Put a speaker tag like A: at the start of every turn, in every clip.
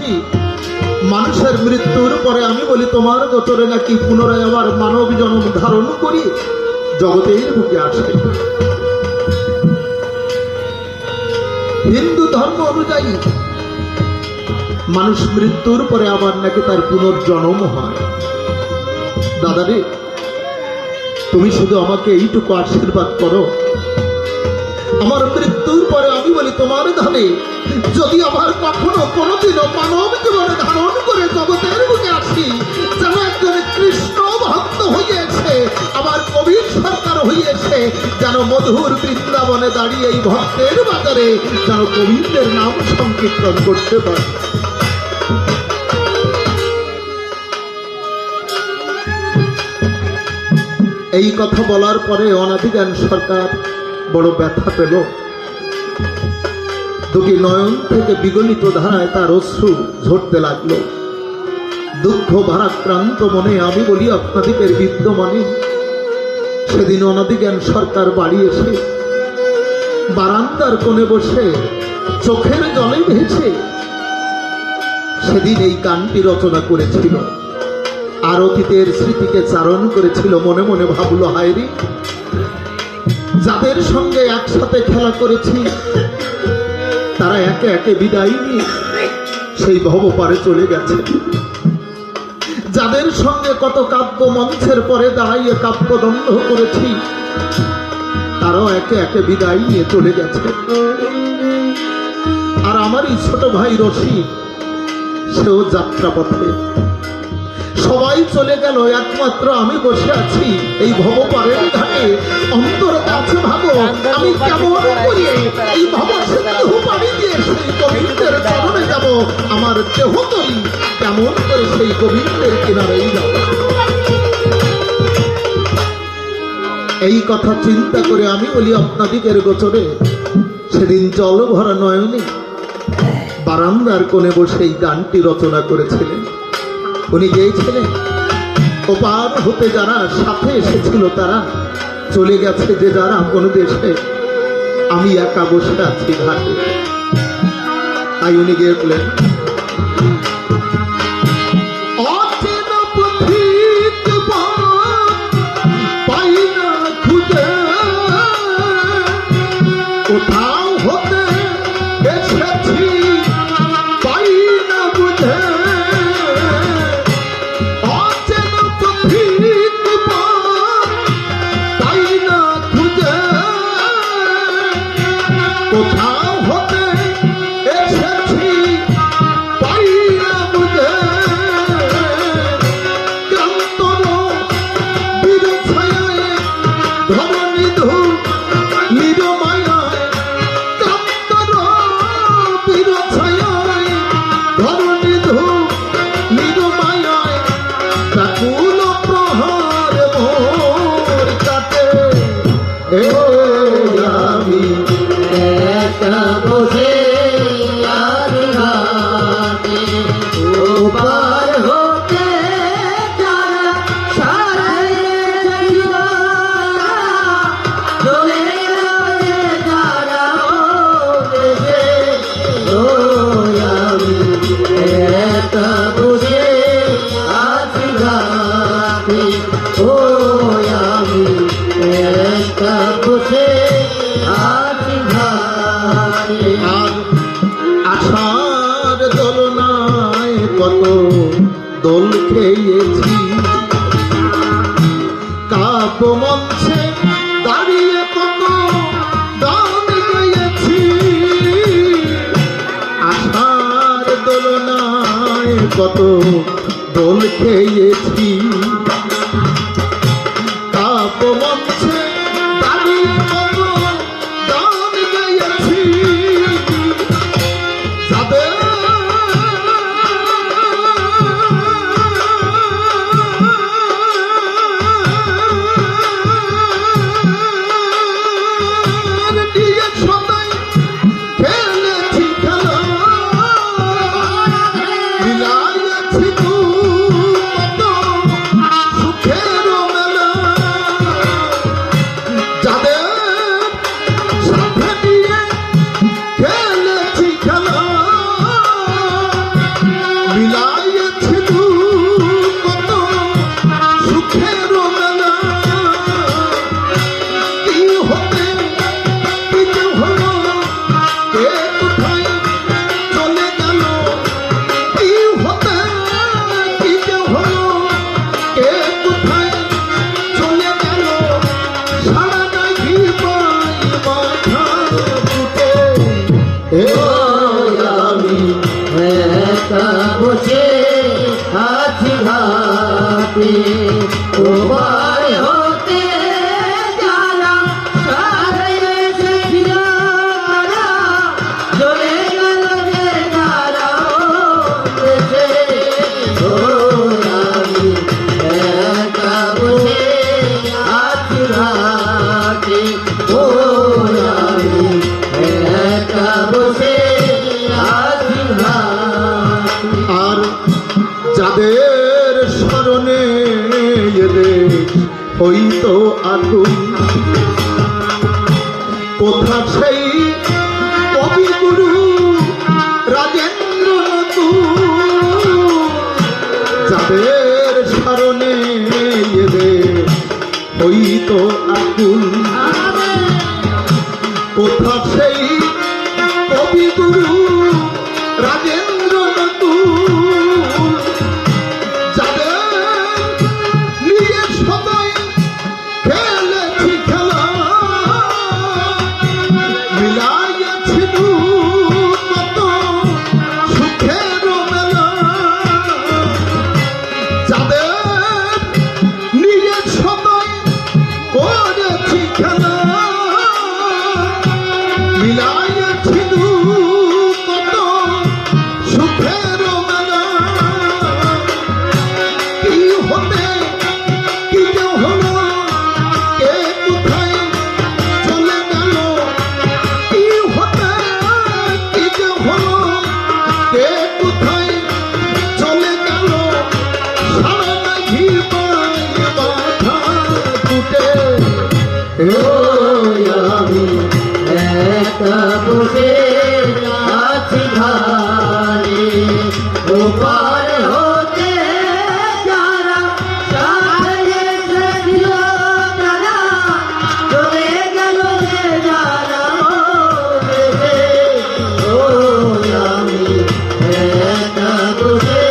A: শুনেছি মানুষের মৃত্যুর পরে আমি বলি তোমার গোচরে নাকি পুনরায় আবার মানব জন্ম ধারণ করি জগতের বুকে আসে। হিন্দু ধর্ম অনুযায়ী মানুষ মৃত্যুর পরে আবার নাকি তার পুনর্জন্ম হয়। দাদারে, তুমি শুধু আমাকে এইটুকু আশীর্বাদ করো, আমার মৃত্যুর পরে আমি বলি তোমার ধামে যদি আবার কখনো কোনোদিনও মানব জীবন ধারণ করে জগতের বুকে আসি, যেন একজন কৃষ্ণ ভক্ত হইয়েছে, আবার কবির সরকার হইয়েছে, যেন মধুর বৃন্দাবনে দাঁড়িয়ে এই ভক্তের বাজারে যেন কবিদের নাম সংকীর্তন করতে পারে। এই কথা বলার পরে অনাদিজ্ঞান সরকার বড় ব্যথা পেল। দুটি নয়ন থেকে বিগলিত ধারায় তার অশ্রু ঝরতে লাগলো। দুঃখ ভারাক্রান্ত মনে আমি বলি আপনাদিকের বিদ্যমানে সেদিন অনাদিজ্ঞান সরকার বাড়ি এসে বারান্দার কোণে বসে চোখের জলে ভেসে সেদিন এই গানটি রচনা করেছিল। আর অতীতের স্মৃতিকে চারণ করেছিল। মনে মনে ভাবলো, হায়রে, যাদের সঙ্গে একসাথে খেলা করেছি তারা একে একে বিদায় নিয়ে সেই ভবপারে চলে গেছে। যাদের সঙ্গে কত কাব্য মঞ্চের পরে দাঁড়াইয়ে কাব্যদণ্ড করেছি তারাও একে একে বিদায় নিয়ে চলে গেছে। আর আমারই ছোট ভাই রশিদ, সেও যাত্রাপথে। সবাই চলে গেল, একমাত্র আমি বসে আছি এই ভবপারের ঘাটে। অন্তর কাছে ভাবো, আমি কেমন করে এই ভবসিন্ধু পাড়ি দিয়ে সেই গোবিন্দের চরণে যাব, আমার দেহতলি কেমন করে সেই গোবিন্দের কিনারেই যাব। এই কথা চিন্তা করে আমি বলি আপনাদিকের গোচরে সেদিন জল ভরা নয়নে বারান্দার কোণে বসে এই গানটি রচনা করেছিলেন। উনি গিয়েছিলেন, ওপার হতে যারা সাথে এসেছিল তারা চলে গেছে যে যারা কোন দেশে, আমি একা বসে আছি ঘাটে। তাই উনি গিয়েছিলেন, কোথাও হতে এসেছি পাই না বুঝে, কোথাও হতে এসেছি পাই না বুঝে, ক্রান্তর বিরছায় ধরনিধু নিরমায়ায়, ক্রান্তর বিরছায় ধরনিধু নিরমায়ায়, ব্যাকুল প্রহার মোর কাটে। আমি একা বসে আছি ঘাটে, ওপার হতে যারা সাথে চলে গেছে যারা দেশে, আমি একা বসে আছি ঘাটে, আমি একা বসে আছি ঘাটে। আর আশার দোলনায় কত দোল খেয়েছি, কাব্য মঞ্চে দাঁড়িয়ে কত গান গেয়েছি, আশার দোলনায় কত দোল খেয়েছি, কাব্য মঞ্চে দাঁড়িয়ে কত গান গেয়েছি। যাদের নিয়ে সদাই খেলেছি খেলা, মিলাইয়াছি কত সুখে
B: ওপার হতে যারা সারে এসেছিল তারা চলে গেল যে যারা দেশে ও আমি একা বসে আছি ঘাটে ও আমি একা বসে আছি ঘাটে
A: আর যাদের স্মরণে এদের হইতো আগুন কোথা সেই কবিগুরু রাজেন্দ্র নতুন যাদের স্মরণে এদের হইতো আগুন কোথা সেই কবিগুরু রাজেন্দ্র নতুন যাদের নিয়ে সবাই খেলেছি খেলা মিলাইয়াছিল কত সুখের মেলা যাদের নিয়ে সবাই করেছি খেলা মিলাইয়াছিল কত সুখের মেলা কি হতে কি যে হলো কে কোথায় চলে গেল কি হতে কি যে হলো কে কোথায় চলে গেল সারা নাকি বাধা টুটে
B: ও আমি একা বসে আছি ঘাটে ওপার হতে যারা সাথে এসেছিল তারা চলে গেল যে যারা দেশে ও আমি একা বসে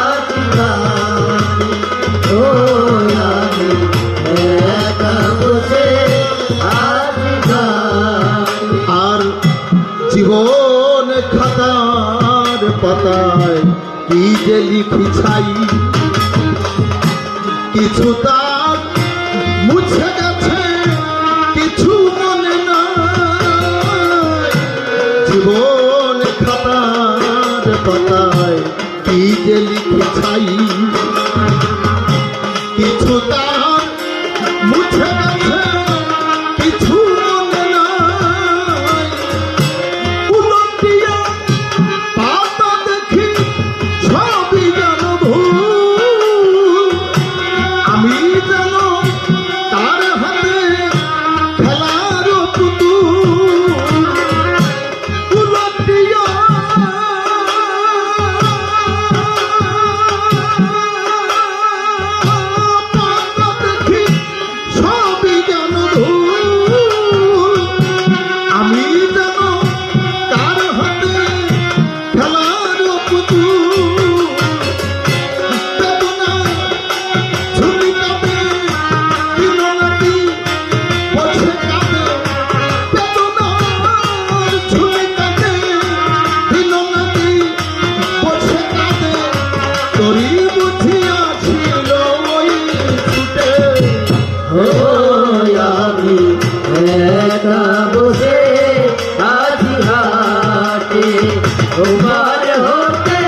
B: আছি ঘাটে ও আমি একা বসে আছি ঘাটে
A: আর জীবন খাতার পাতায় কি যে লিখি ছাই কিছু তার মুছে গেছে কিছু মনে নাই জীবন খাতার পাতায় কি যে লিখি ছাই কিছু তার মুছে গেছে কিছু মনে নাই উলটিয়া পাতা দেখি সবই যেন ভুল আমি যেন তার হাতে খেলার পুতুল উলটিয়া পাতা দেখি সবই যেন ভুল আমি যেন তার হাতে খেলার পুতুল বেদনা ঝুলি কাঁদে দিনরাতি বসে কাঁদে বেদনার ঝুলি কাঁদে দিনরাতি বসে কাঁদে তোরই বুঝিয়াছিল ওই ছুটে
B: ও আমি একা বসে আছি ঘাটে ওপার হতে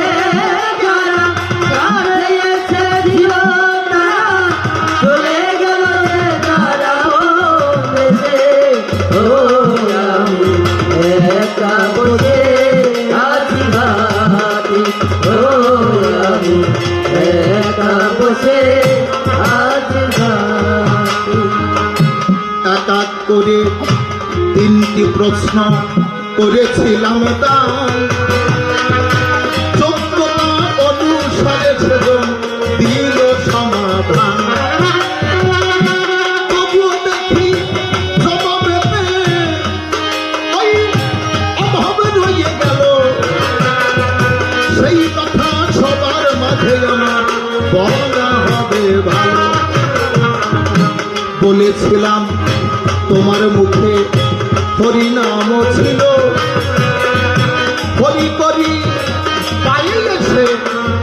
B: যারা সারে এসেছিল তারা চলে গেল যে যারা দেশে ও আমি একা বসে আছি ঘাটে ও আমি একা বসে আছি ঘাটে
A: এক এক করে তিনটি প্রশ্ন করেছিলাম তার যোগ্যতা অনুসারে সেজন দিল সমাধান তবুও দেখি জবাবেতে ওই অভাবে রয়ে গেল সেই কথা সবার মাঝে আমার বলা হবে ভালো বলেছিলাম তোমার মুখে হরিনাম ছিল হরি করি পাইলে সে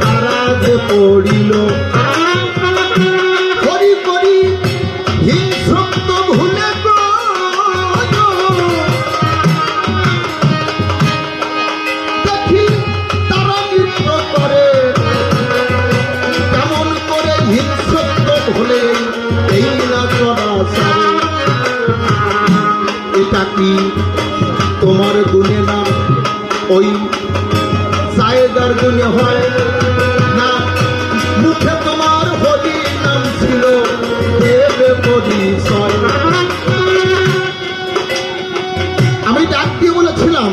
A: তারা যে পড়িল সারে। এটা কি তোমার গুণে না ওই জায়গার গুণে হয় না? মুখে তোমার হরি নাম ছিল দেবে পরিচয়। আমি ডাক দিয়ে বলেছিলাম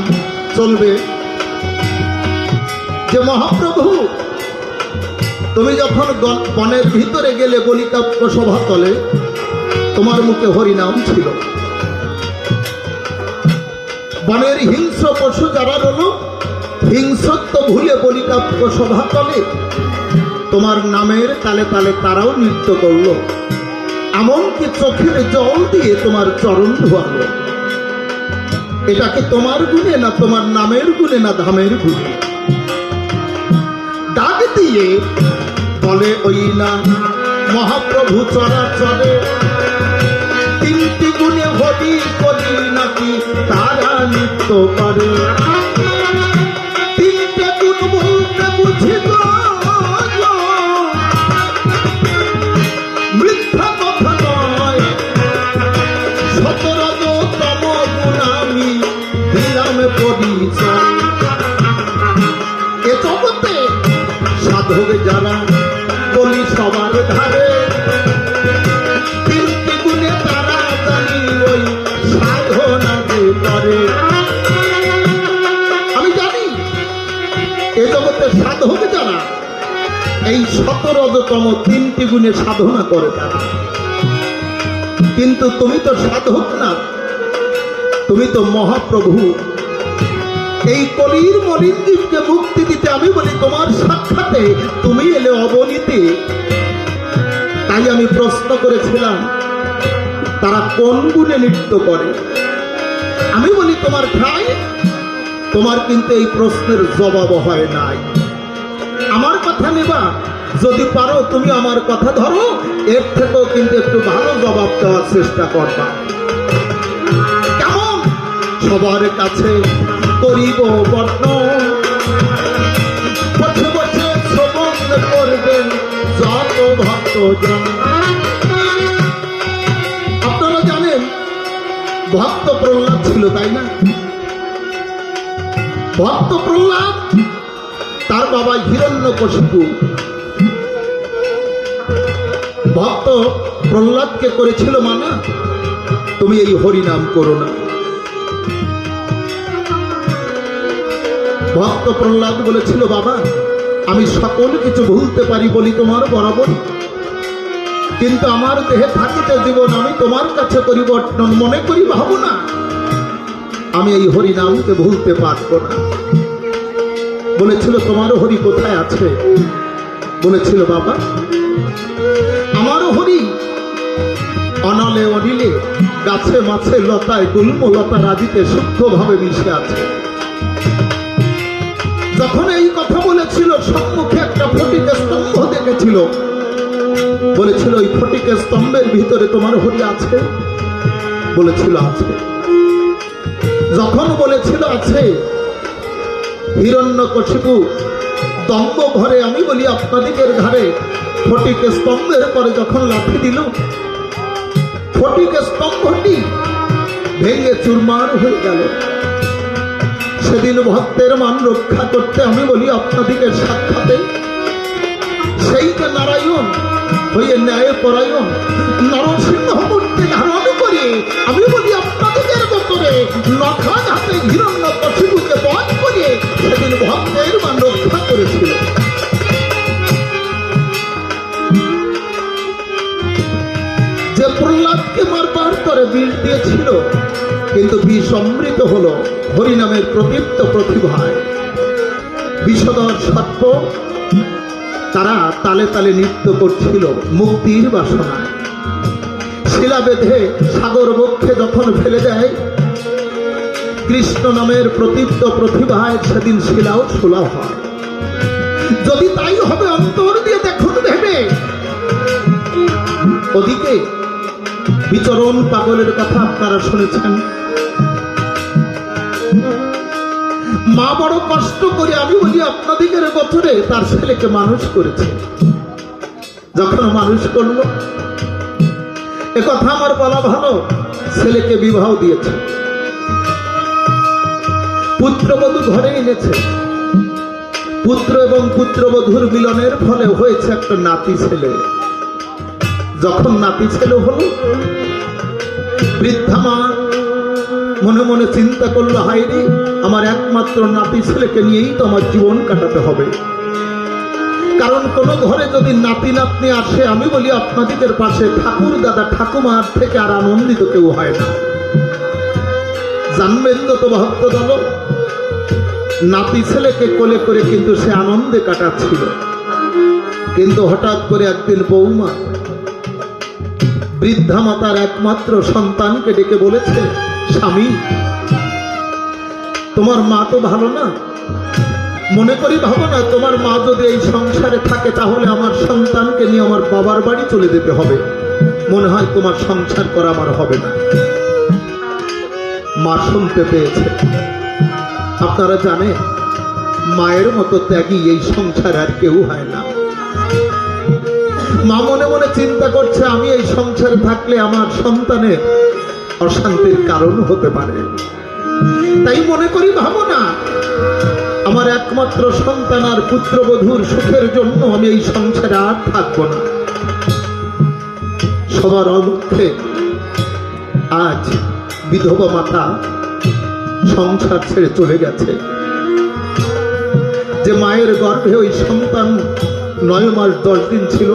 A: চলবে যে মহাপ্রভু তুমি যখন বনের ভিতরে গেলে বলিকাব্য সভা তলে তোমার মুখে হরিনাম ছিল। বনের হিংস্র পশু যারা রলো হিংস্রত্ব ভুলে বলিকাব্য সভা তলে তোমার নামের তালে তালে তারাও নৃত্য করলো, এমনকি চোখের জল দিয়ে তোমার চরণ ধোয়ালো। এটা কি তোমার গুণে না তোমার নামের গুণে না ধামের গুণে? ডাক দিয়ে বলে ওই না মহাপ্রভু চরাচরে তিনটি গুণে হরি করি নাকি তারা নৃত্য করে। তিনটে গুণ বলতে বুঝি গো, মিথ্যা কথা নয়। 17তম গুণ আমি দিলাম পরিচয়। এ জগতে সাধক যারা বলি সবার ধারে তিনটি গুণে তারা জানি ওই সাধনা যে করে। আমি জানি এ জগতে সাধক যারা এই 17তম তিনটি গুণে সাধনা করে তারা। কিন্তু তুমি তো সাধক না, তুমি তো মহাপ্রভু। এই কলির মলিনজীবকে মুক্তি দিতে আমি বলি তোমার সাক্ষাতে তুমি এলে অবনীতে। তাই আমি প্রশ্ন করেছিলাম তারা কোন গুণে নৃত্য করে। আমি বলি তোমার ঠাই, তোমার কিন্তু এই প্রশ্নের জবাব হয় নাই। আমার কথা নেবা, যদি পারো তুমি আমার কথা ধরো, এর থেকেও কিন্তু একটু ভালো জবাব দেওয়ার চেষ্টা করবা। কেমন সবার কাছে করিব বর্ণন, বছর বছর শ্রবণ করবেন যত ভক্তজন। আপনারা জানেন ভক্ত প্রহ্লাদ ছিল, তাই না? ভক্ত প্রহ্লাদ তার বাবা হিরণ্যকশিপু ভক্ত প্রহ্লাদকে করেছিল মানা, তুমি এই হরিনাম করো না। ভক্ত প্রহ্লাদ বলেছিল বাবা আমি সকল কিছু ভুলতে পারি বলি তোমার বরাবর, কিন্তু আমার দেহে থাকিতে জীবন আমি তোমার কাছে পরিবর্তন মনে করি ভাবো না, আমি এই হরিনামকে ভুলতে পারবো না। বলেছিল তোমার হরি কোথায় আছে? বলেছিল বাবা আমার হরি অনলে অনিলে গাছে মাছে লতায় গুল্ম লতা রাজিতে সূক্ষ্মভাবে মিশে আছে। যখন এই কথা বলেছিল সম্মুখে একটা ফটিকের স্তম্ভ দেখেছিল, বলেছিল ওই ফটিকের স্তম্ভের ভিতরে তোমার হরি আছে? বলেছিল আছে। যখন বলেছিল আছে, হিরণ্যকশিপু দম্ভ ঘরে আমি বলি আপনাদিকের ঘরে ফটিকের স্তম্ভের পরে যখন লাথি দিল, ফটিকের স্তম্ভটি ভেঙে চুরমার হয়ে গেল। সেদিন ভক্তের মান রক্ষা করতে আমি বলি আপনাদিকের সাক্ষাতে সেই যে নারায়ণ হয়ে ন্যায় পরায়ণ নরসিংহ মূর্তি ধারণ করে আমি বলি আপনাদিকের গোপরে নখান হাতে হিরণ্যকশিপুকে বধ করে সেদিন ভক্তের মান রক্ষা করেছিল। যে প্রহ্লাদকে মারবার করে বিষ দিয়েছিল, কিন্তু বিষ অমৃত হলো হরিনামের প্রদীপ্ত প্রতিভায়। বিষধর সর্প তারা তালে তালে নৃত্য করছিল মুক্তির বাসনায়। শিলা বেঁধে সাগর বক্ষে যখন ফেলে দেয় কৃষ্ণ নামের প্রদীপ্ত প্রতিভায়, সেদিন শিলাও সুলভ হয়। যদি তাই হবে অন্তর দিয়ে দেখুন ভেবে। ওদিকে বিচরণ পাগলের কথা আপনারা শুনেছেন। মা বড় কষ্ট করে আমি বলি আপনাদিকের বছরে তার ছেলেকে মানুষ করেছে। যখন মানুষ করলো একথা আমার বলা ভালো, ছেলেকে বিবাহ দিয়েছে, পুত্রবধূ ঘরে এনেছে। পুত্র এবং পুত্রবধূর মিলনের ফলে হয়েছে একটা নাতি ছেলে। যখন নাতি ছেলে হলো, বৃদ্ধা মা মনে মনে চিন্তা করলো, হায়রে, আমার একমাত্র নাতি ছেলেকে নিয়েই তো আমার জীবন কাটাতে হবে। কারণ কোন ঘরে যদি নাতি নাতনি আসে, আমি বলি আপনাদের পাশে ঠাকুর দাদা ঠাকুমার থেকে আর আনন্দিত কেউ হয় না। জানবেন তো ভক্ত দল, নাতি ছেলেকে কোলে করে কিন্তু সে আনন্দে কাটাচ্ছিল। কিন্তু হঠাৎ করে একদিন বৌমা বৃদ্ধা মাতার একমাত্র সন্তানকে ডেকে বলেছে, স্বামী, তোমার মা তো ভালো না, মনে করি ভাবো না তোমার মা যদি এই সংসারে থাকে তাহলে আমার সন্তানকে নিয়ে আমার বাবার বাড়ি চলে যেতে হবে, মনে হয় তোমার সংসার করা আমার হবে না। মা শুনতে পেয়েছে। আপনারা জানেন, মায়ের মতো ত্যাগী এই সংসার আর কেউ হয় না। মা মনে মনে চিন্তা করছে, আমি এই সংসারে থাকলে আমার সন্তানের অশান্তির কারণ হতে পারে, তাই মনে করি ভাবো না আমার একমাত্র সন্তান আর পুত্রবধূর সুখের জন্য আমি এই সংসারে আর থাকবো না। সবার অমুখে আজ বিধবা মাতা সংসার ছেড়ে চলে গেছে। যে মায়ের গর্ভে ওই সন্তান 9 মাস 10 দিন ছিল,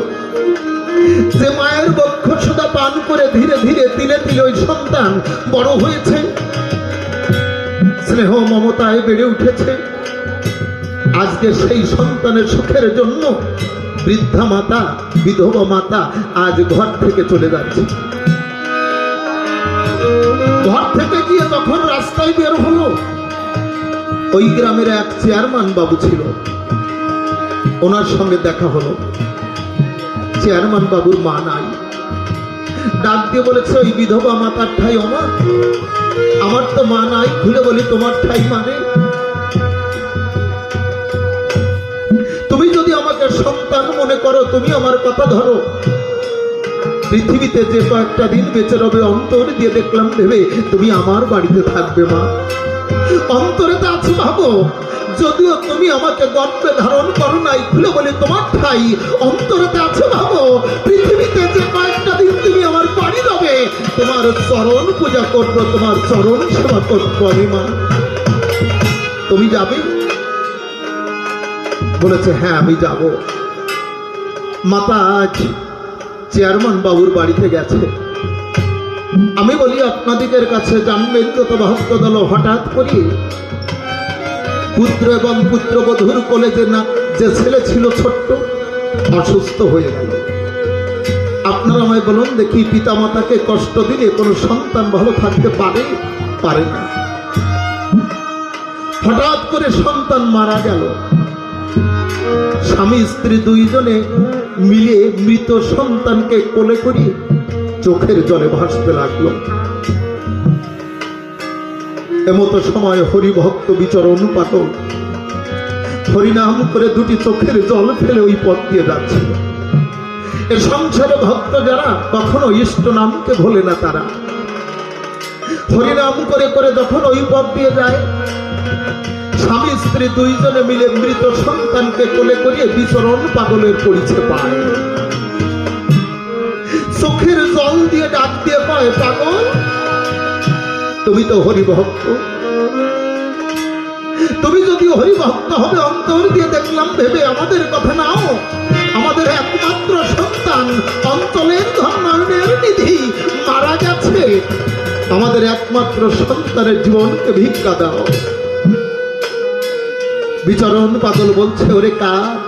A: যে মায়ের বক্ষ সুধা পান করে ধীরে ধীরে তিলে তিলে ওই সন্তান বড় হয়েছে, স্নেহ মমতায় বেড়ে উঠেছে, আজকে সেই সন্তানের সুখের জন্য বৃদ্ধা মাতা, বিধবা মাতা আজ ঘর থেকে চলে যাচ্ছে। ঘর থেকে গিয়ে যখন রাস্তায় বের হলো, ওই গ্রামের এক চেয়ারম্যান বাবু ছিল, ওনার সঙ্গে দেখা হলো। চেয়ারম্যান বাবুর মা নাই, ডাক দিয়ে বলেছে, ওই বিধবা মাতার ঠাই আমার, আমার তো মা নাই। খুলে বলি, তোমার ঠাই মানে? তুমি যদি আমাকে সন্তান মনে করো, তুমি আমার কথা ধরো। পৃথিবীতে যে কয়েকটা দিন বেঁচে রবে, অন্তর দিয়ে দেখলাম ভেবে তুমি আমার বাড়িতে থাকবে মা। অন্তরে তো আছে ভাবো, যদিও তুমি আমাকে গর্ভে ধারণ করো নাই। খুলে বলি, তোমার ঠাই অন্তরেতে আছে ভাবো, পৃথিবীতে যে কয়েকটা দিন তুমি আমার বাড়ি রবে, তোমার চরণ পূজা করবো, তোমার চরণ সেবা করবো আমি মা। তুমি যাবে? বলেছে, হ্যাঁ আমি যাব। মাতা আজ চেয়ারম্যান বাবুর বাড়িতে গেছে। আমি বলি আপনাদের কাছে, জানবেন তো ভক্ত দল, হঠাৎ করে পুত্র এবং পুত্রবধূর কোলে যে ছেলে ছিল ছোট্ট, অসুস্থ হয়ে গেল। আপনারা আমায় বলুন দেখি, পিতা মাতাকে কষ্ট দিলে কোনো সন্তান ভালো থাকতে পারে না। হঠাৎ করে সন্তান মারা গেল। স্বামী স্ত্রী দুইজনে মিলে মৃত সন্তানকে কোলে করিয়ে চোখের জলে ভাসতে লাগলো। এমতো সময় হরিভক্ত বিচরণ পাগল হরিনাম করে দুটি চোখের জল ফেলে ওই পথ দিয়ে যাচ্ছিল। এ সংসারে ভক্ত যারা কখনো ইষ্ট নামকে ভোলে না, তারা হরিনাম করে করে যখন ওই পথ দিয়ে যায়, স্বামী স্ত্রী দুইজনে মিলে মৃত সন্তানকে কোলে করিয়ে বিচরণ পাগলের পরিচয় পায়। চোখের জল দিয়ে ডাক দিয়ে পায়, পাগল তুমি তো হরিভক্ত, তুমি যদি হরিভক্ত হবে, অন্তর দিয়ে দেখলাম ভেবে আমাদের কথা নাও। আমাদের একমাত্র সন্তান, অঞ্চলের ধর্মায়নের নিধি মারা গেছে, আমাদের একমাত্র সন্তানের জীবনকে ভিক্ষা দাও। বিচরণ পাগল বলছে, ওরে কাঁদ,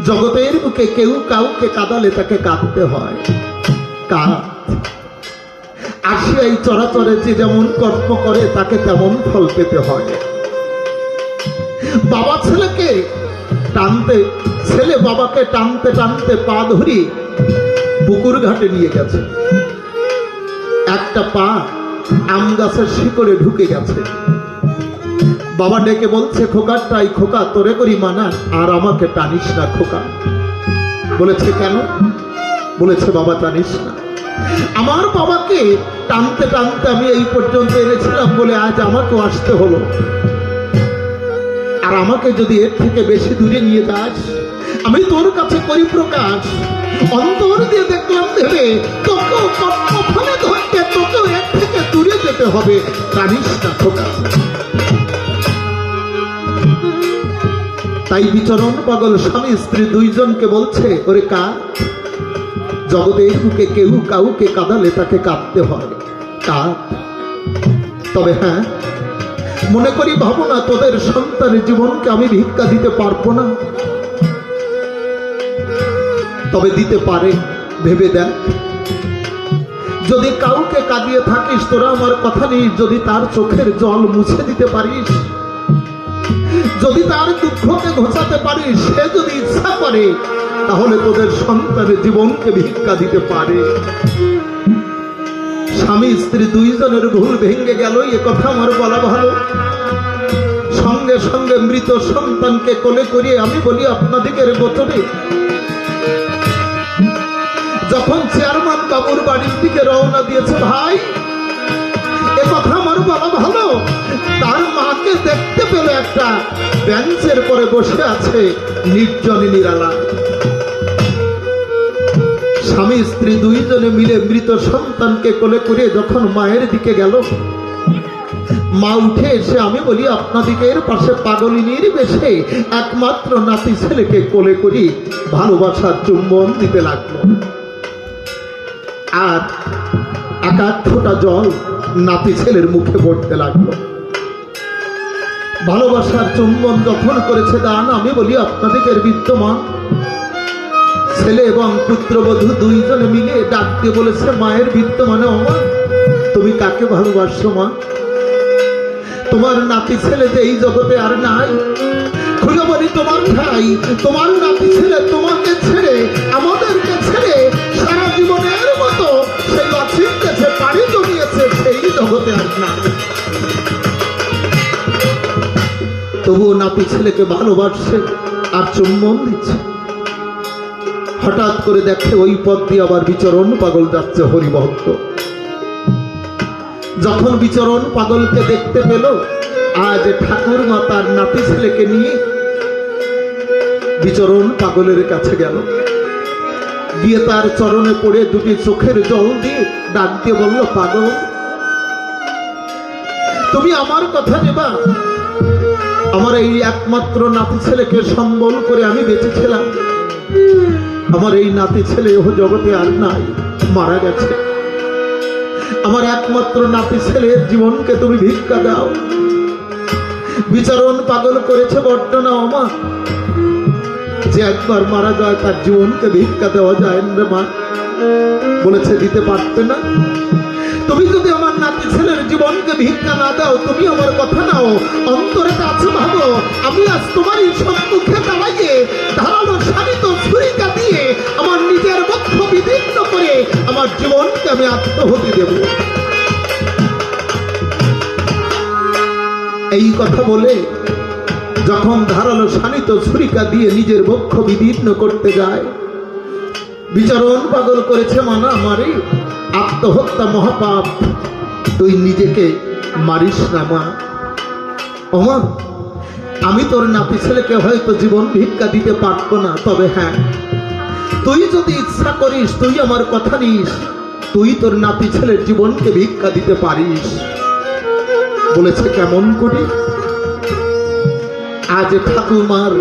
A: জগতের বুকে কেউ কাউকে কাঁদালে তাকে কাঁদতে হয়, কাঁদ। আসিয়াই চরাচরে যে যেমন কর্ম করে তাকে তেমন ফল পেতে হয়। বাবা ছেলেকে টানতে, ছেলে বাবাকে টানতে টানতে পা ধরি পুকুর ঘাটে নিয়ে গেছে। একটা পা আম গাছের শিকড়ে ঢুকে গেছে। বাবা ডেকে বলছে, খোকাটাই খোকা, তোরে করি মানা, আর আমাকে টানিস না খোকা। বলেছে কেন? বলেছে বাবা জানিস না, আমার বাবাকে টানতে টানতে আমি এই পর্যন্ত এনেছিলাম বলে আজ আমাকেও আসতে হলো, আর আমাকে যদি এর থেকে বেশি দূরে নিয়ে যাস, আমি তোর কাছে করি প্রকাশ, অন্তর দিয়ে দেখলাম ভেবে তোকেও কর্মফলে ধরতে, তোকেও এর থেকে দূরে যেতে হবে, জানিস না খোকা। তাই বিচরণ পাগল স্বামী স্ত্রী দুইজনকে বলছে, ওরে কা জগতের বুকে কেউ কাউকে কাঁদালে তাকে কাঁদতে হয়, কাঁদ। তবে হ্যাঁ, মনে করি ভাবো না তোদের সন্তানের জীবনকে আমি ভিক্ষা দিতে পারবো না, তবে দিতে পারে, ভেবে দেখ। যদি কাউকে কাঁদিয়ে থাকিস, তোরা আমার কথা নেই, যদি তার চোখের জল মুছে দিতে পারিস, যদি তার দুঃখকে ঘোচাতে পারিস, সে যদি ইচ্ছা করে তাহলে তোদের সন্তানের জীবনকে ভিক্ষা দিতে পারে। স্বামী স্ত্রী দুইজনের ভুল ভেঙে গেল, এ কথা আমার বলা ভালো। সঙ্গে সঙ্গে মৃত সন্তানকে কোলে করিয়ে আমি বলি আপনাদিকের গোচরে যখন চেয়ারম্যান বাবুর বাড়ির দিকে রওনা দিয়েছে, ভাই এ কথা আমার বলা ভালো, তার মাকে দেখতে পেল একটা বেঞ্চের পরে বসে আছে নির্জনে নিরালা। স্বামী স্ত্রী দুইজনে মিলে মৃত সন্তানকে কোলে করে যখন মায়ের দিকে গেল, মা উঠে এসে আমি বলি আপনাদিকের পাশে পাগলিনীর বেশে একমাত্র নাতি ছেলেকে কোলে করি ভালোবাসার চুম্বন দিতে লাগলো, আর এক এক ফোঁটা জল নাতি ছেলের মুখে পড়তে লাগলো। ভালোবাসার চুম্বন যখন করেছে দান, আমি বলি আপনাদিকের বিদ্যমান ছেলে এবং পুত্রবধূ দুইজনে মিলে ডাক দিয়ে বলেছে, মায়ের বিদ্যমানে মা তুমি কাকে ভালোবাসো মা? তোমার নাতি ছেলে যে এই জগতে আর নাই, খুলে বলি তোমার ভাই, তোমার নাতি ছেলে তোমাকে ছেড়ে, আমাদেরকে ছেড়ে সারা জীবনের মতো সেই অচিন গেছে, পাড়ি জমিয়েছে, সেই জগতে আর নাই। তবুও নাতি ছেলেকে ভালোবাসছে আর চুম্বন দিচ্ছে। হঠাৎ করে দেখে ওই পথ দিয়ে আবার বিচরণ পাগল যাচ্ছে হরিভক্ত। যখন বিচরণ পাগলকে দেখতে পেল, আজ ঠাকুর মাতার নাতি ছেলেকে নিয়ে বিচরণ পাগলের কাছে গেল, গিয়ে তার চরণে পড়ে দুটি চোখের জল দিয়ে ডাক দিয়ে বলল, পাগল তুমি আমার কথা নেবা? আমার এই একমাত্র নাতি ছেলেকে সম্বল করে আমি বেঁচেছিলাম, আমার এই নাতি ছেলে ও জগতে আর নাই, মারা গেছে। আমার একমাত্র নাতি ছেলের জীবনকে তুমি ভিক্ষা দাও। বিচরণ পাগল করেছে বর্ণনা, আমা যে একবার মারা যায় তার জীবনকে ভিক্ষা দেওয়া যায় না মা। বলেছে দিতে পারতে না, তুমি যদি আমার নাতি ছেলের জীবনকে ভিক্ষা না দাও, তুমি আমার কথা নাও, অন্তরে কাছে ভাবো, আমি আজ তোমারই সম্মুখে দাঁড়াইয়ে ধারালো শানিত ছুরিকা দিয়ে আমার নিজের বক্ষ বিদীর্ণ করে আমার জীবনকে আমি আত্মহতি দেব। এই কথা বলে যখন ধারালো শানিত ছুরিকা দিয়ে নিজের বক্ষ বিদীর্ণ করতে যায়, বিচরণ পাগল করেছে, মানা আমারে আত্মহত্যা মহাপাপ, তুই নিজেকে মারিস না মা। ওমা আমি তোর নাতি ছেলেকে হয়তো জীবন ভিক্ষা দিতে পারবো না, তবে হ্যাঁ তুই যদি ইচ্ছা করিস, তুই আমার কথা নিস, তুই তোর নাতি ছেলের জীবনকে ভিক্ষা দিতে পারিস। বলেছে কেমন করি? আজ ঠাকুমার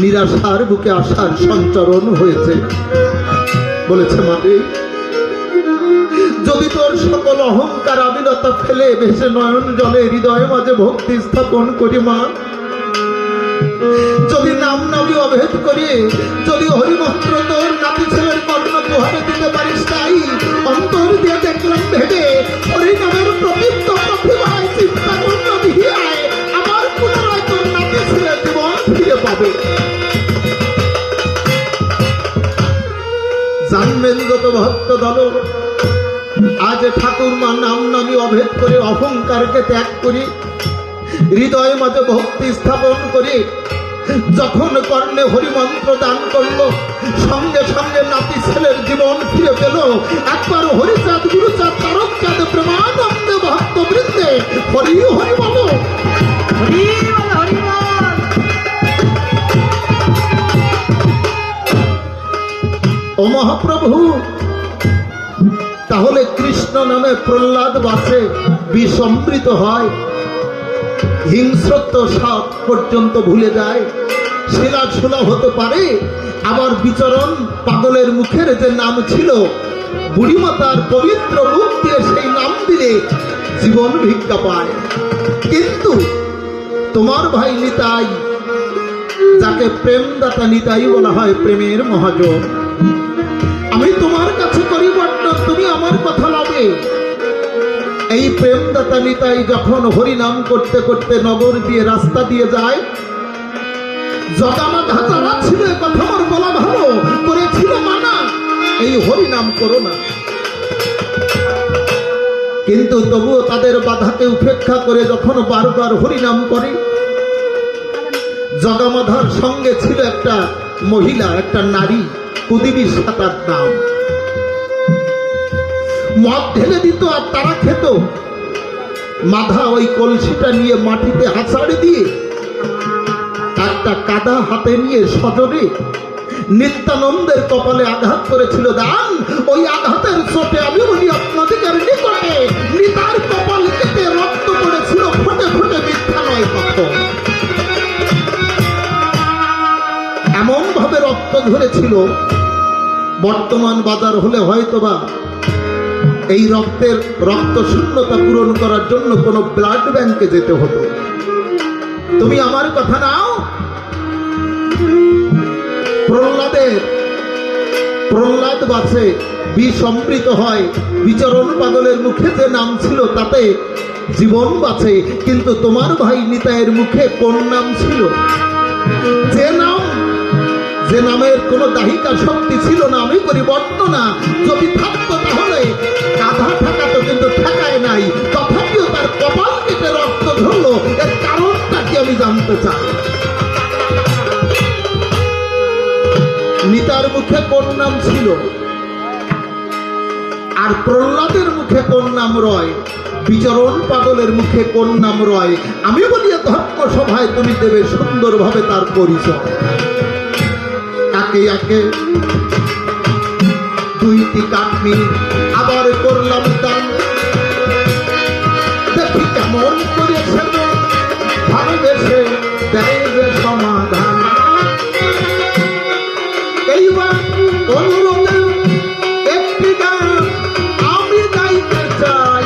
A: নিরাশার বুকে আশার সঞ্চরণ হয়েছে। বলেছে মারে, যদি তোর সকল অহংকার আবিলতা ফেলে ভেসে নয়ন জলে হৃদয় মাঝে ভক্তি স্থাপন করি মা, যদি নাম নামি অভেদ করে যদি হরিমন্ত্র তোর নাতি ছেলের কর্ণ গুহারে দিতে পারিস, তাই অন্তর দিয়ে দেখলাম ভেবে হরি নামের প্রদীপ্ত প্রতিভায় চিন্তা কর্ণ বিহিয়ায় আমার পুনরায় তোর নাতি ছেলের জীবন ফিরে পাবে। জানবেন যত ভক্ত দল, আজ ঠাকুরমা নাম নামি অভেদ করে অহংকারকে ত্যাগ করে হৃদয় মাঝে ভক্তি স্থাপন করে যখন কর্ণে হরিমন্ত্র দান করলো, সঙ্গে সঙ্গে নাতি ছেলের জীবন ফিরে পেল। একবার হরিচাঁদ, গুরুচাঁদ, তারকচাঁদ প্রেমানন্দে ভক্তবৃন্দে হরি হরি বলো।
B: হরি বল, হরি বল।
A: ও মহাপ্রভু, তাহলে কৃষ্ণ নামে প্রহ্লাদ বাঁচে, বিষমৃত হয়, হিংস্রত্ব সাপ পর্যন্ত ভুলে যায়, শিলাছুলা হতে পারে। আবার বিচরণ পাগলের মুখের যে নাম ছিল, বুড়িমাতার পবিত্র মুখ দিয়ে সেই নাম দিলে জীবন ভিক্ষা পায়। কিন্তু তোমার ভাই নিতাই, যাকে প্রেমদাতা নিতাই বলা হয়, প্রেমের মহাজন, আমি তোমার কাছে করি বর্ণন, তুমি আমার কথা লাগে। এই প্রেমদাতা নিতাই যখন হরিনাম করতে করতে নগর দিয়ে রাস্তা দিয়ে যায়, জগামাধা যারা ছিল, কথা আমার বলা ভালো করেছিল মানা, এই হরিনাম করো না। কিন্তু তবুও তাদের বাধাকে উপেক্ষা করে যখন বারবার হরিনাম করে, জগামাধার সঙ্গে ছিল একটা মহিলা, একটা নারী, কুদিবি সাতার নাম। মদ ঢেলে দিত আর তারা খেত। মাধা ওই কলসিটা নিয়ে মাটিতে হাঁচাড়ে দিয়ে একটা কাদা হাতে নিয়ে সজরে নিত্যানন্দের কপালে আঘাত করেছিল দান। ওই আঘাতের চোটে আমি বলি আপনাদের নিকটে নিতার কপাল কেটে রক্ত পড়েছিল, ফুটে ফুটে, মিথ্যা নয় কথা। এমন ভাবে রক্ত ধরেছিল, বর্তমান বাজার হলে হয়তোবা এই রক্ত শূন্যতা পূরণ করার জন্য কোনো ব্লাড ব্যাংকে যেতে হতো। তুমি আমার কথা নাও। প্রহ্লাদ বাঁচে, বিষমৃত হয়, বিচরণ পাগলের মুখে যে নাম ছিল তাতে জীবন বাঁচে। কিন্তু তোমার ভাই নিতাইয়ের মুখে কোন নাম ছিল? যে নামের কোনো দাহিকা শক্তি ছিল না। আমি করি বর্ণনা, যদি থাকতো তাহলে কাঁধা ঠেকাতো, কিন্তু ঠেকায় নাই। তথাপিও তার কপাল কেটে রক্ত ধরলো, এর কারণটা কি আমি জানতে চাই। নিতার মুখে কোন নাম ছিল আর প্রহ্লাদের মুখে কোন নাম রয়, বিচরণ পাগলের মুখে কোন নাম রয়? আমি বলি ধর্ম সভায় তুমি দেবে সুন্দরভাবে তার পরিচয়। একে একে দুইটি কাটনি আবার করলাম দান, দেখি কেমন করেছে ভালোবেসে দেয় যে সমাধান। এইবার অনুরোধে একটি গান আমি গাইতে চাই,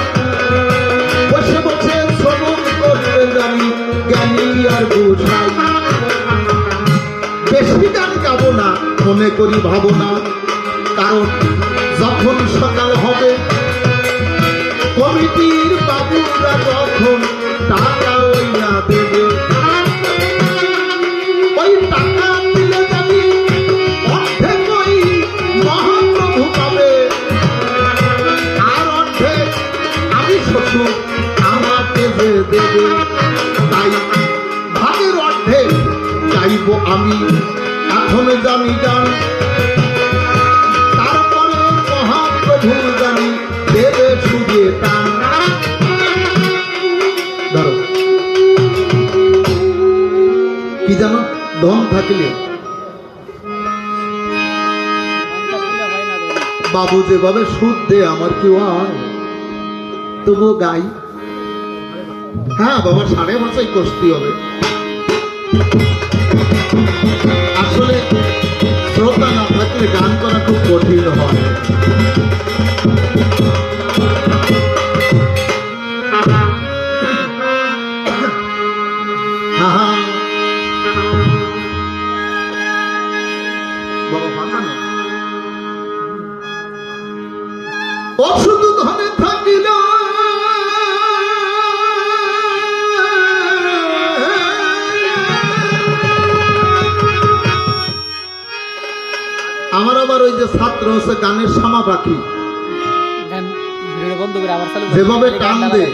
A: বসে বসে শ্রবণ করতে জানি, জ্ঞানী আর বুঝাই। বেশি গান গাবো না, মনে করি ভাবনা, কারণ যখন সকাল হবে কমিটির বাবুরা যখন টাকা ওইয়া দেবে, ওই টাকা দিলে জানি অর্ধেক ওই মহাপ্রভু পাবে, আর অর্ধেক আমি শ্বশুর আমাকে যে দেবে। তাই ভাগের অর্ধেক চাইব আমি, এখন জানি গান, তারপরে মহাপ্রভু জানি দেবে সুদে টান। ধরো কি জানো, ধন থাকলে বাবু যেভাবে সুদ দে আমার কি হয়, তবুও গাই। হ্যাঁ বাবা, 5.5 কষতে হবে। আসলে শ্রোতা না থাকলে গান করা খুব কঠিন হয়। অশুধু ধনে থাকিল আমার আবার ওই যে ছাত্র হচ্ছে গানের সামা পাখি, যেভাবে টান দে